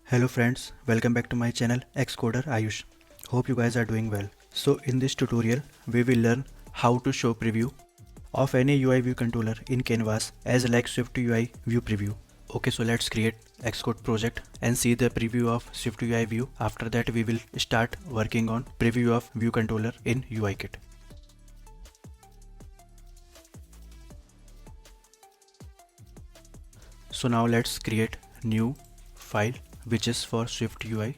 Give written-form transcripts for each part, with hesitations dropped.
Hello friends, welcome back to my channel Xcoder-Ayush. Hope you guys are doing well. So in this tutorial, we will learn how to show preview of any UI view controller in Canvas as like SwiftUI view preview. Okay, so let's create Xcode project and see the preview of SwiftUI view. After that, we will start working on preview of view controller in UIKit. So now let's create new file which is for SwiftUI.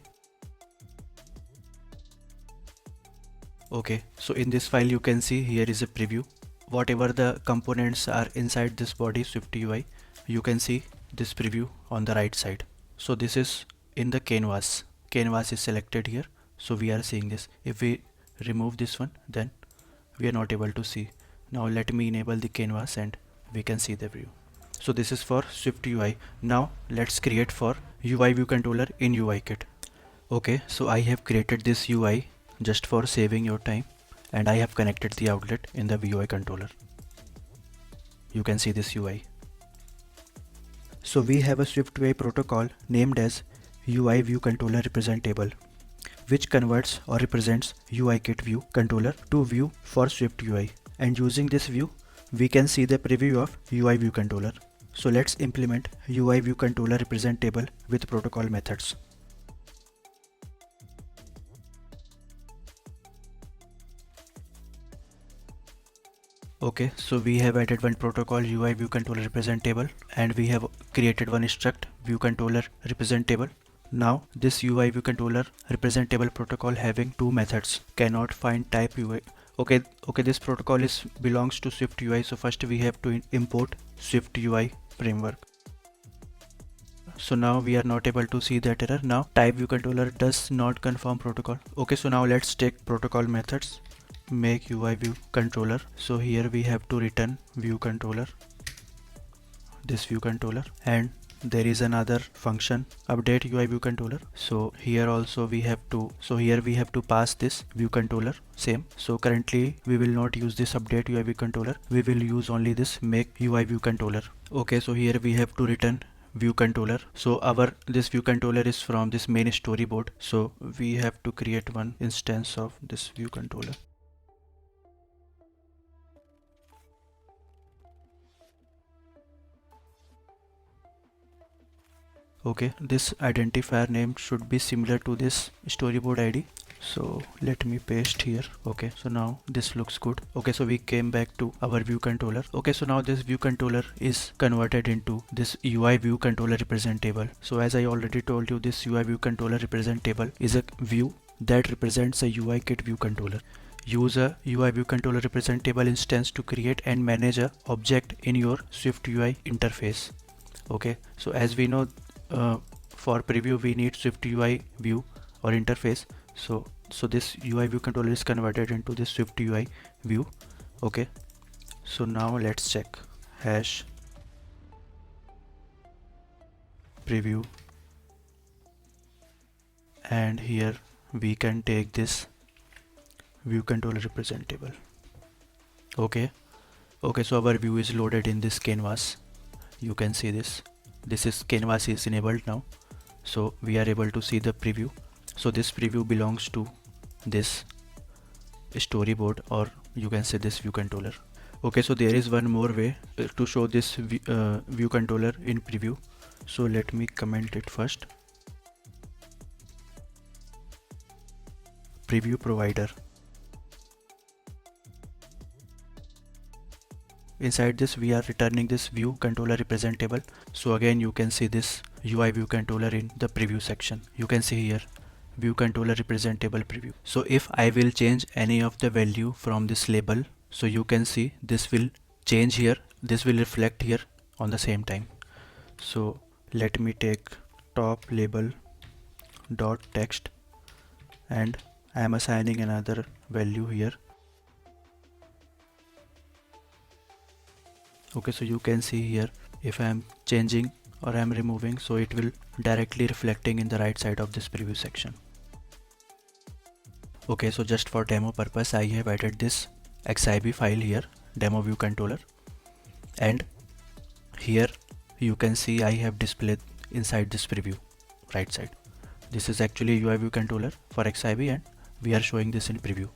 Okay, so in this file you can see here is a preview. Whatever the components are inside this body SwiftUI, you can see this preview on the right side. So this is in the canvas. Canvas is selected here. So we are seeing this. If we remove this one, then we are not able to see. Now let me enable the canvas and we can see the view. So this is for SwiftUI. Now let's create for UIViewController in UIKit. Okay, so I have created this UI just for saving your time, and I have connected the outlet in the UI controller. You can see this UI. So we have a SwiftUI protocol named as UIViewControllerRepresentable, which converts or represents UIKit ViewController to view for SwiftUI, and using this view we can see the preview of UIViewController. So let's implement UIViewControllerRepresentable with protocol methods. Okay, so we have added one protocol UIViewControllerRepresentable and we have created one struct ViewControllerRepresentable. Now this UIViewControllerRepresentable protocol having two methods cannot find type UI. Okay, this protocol belongs to SwiftUI. So first we have to import SwiftUI framework. So now we are not able to see that error. Now type ViewController does not confirm protocol. Okay, so now let's take protocol methods. Make UIViewController. So here we have to return ViewController, this ViewController, and there is another function update UIViewController. So here also we have to, pass this ViewController same. So currently we will not use this update UIViewController. We will use only this make UIViewController. Okay, so here we have to return ViewController. So this ViewController is from this main storyboard. So we have to create one instance of this ViewController. Okay, this identifier name should be similar to this storyboard ID. So let me paste here. Okay, so now this looks good. Okay, so we came back to our view controller. Okay, so now this view controller is converted into this UI view controller representable. So as I already told you, this UI view controller representable is a view that represents a UIKit view controller. Use a UI view controller representable instance to create and manage a object in your SwiftUI interface. Okay, so as we know, for preview we need SwiftUI view or interface. So this UI view controller is converted into this SwiftUI view. Okay, so now let's check hash preview, and here we can take this view controller representable. Okay, so our view is loaded in this canvas. You can see this is canvas is enabled now, so we are able to see the preview. So this preview belongs to this storyboard, or you can say this view controller. Okay, so there is one more way to show this view controller in preview. So let me comment it first. Preview provider. Inside this we are returning this view controller representable. So again you can see this UI view controller in the preview section. You can see here view controller representable preview. So if I will change any of the value from this label, so you can see this will change here, this will reflect here on the same time. So let me take top label dot text and I am assigning another value here. Okay, so you can see here if I am changing or I am removing, so it will directly reflecting in the right side of this preview section. Okay, so just for demo purpose I have added this xib file here, demo view controller, and here you can see I have displayed inside this preview right side. This is actually UI view controller for XIV and we are showing this in preview.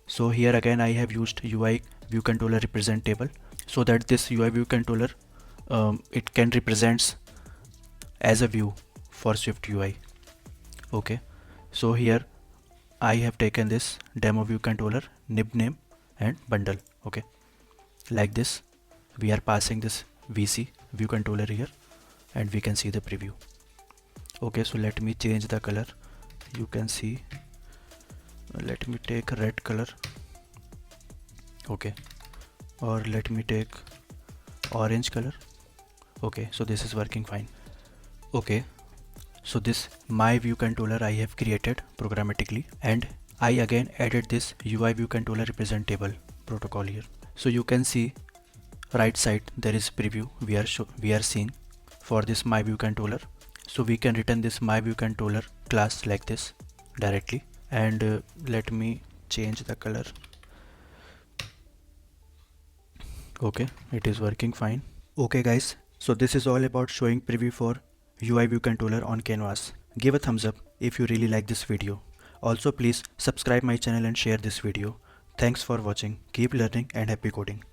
So here again I have used UI view controller representable so that this UI view controller it can represents as a view for SwiftUI. Okay, so here I have taken this demo view controller, nib name and bundle. Okay, like this we are passing this VC view controller here and we can see the preview. Okay, so let me change the color. You can see, let me take red color. Okay, or let me take orange color. Okay, so this is working fine. Okay, so this my view controller I have created programmatically and I again added this UI view controller representable protocol here. So you can see right side there is preview we are seeing for this my view controller. So we can return this my view controller class like this directly and let me change the color. Okay, it is working fine. Okay guys, so this is all about showing preview for UI view controller on canvas. Give a thumbs up if you really like this video. Also please subscribe my channel and share this video. Thanks for watching. Keep learning and happy coding.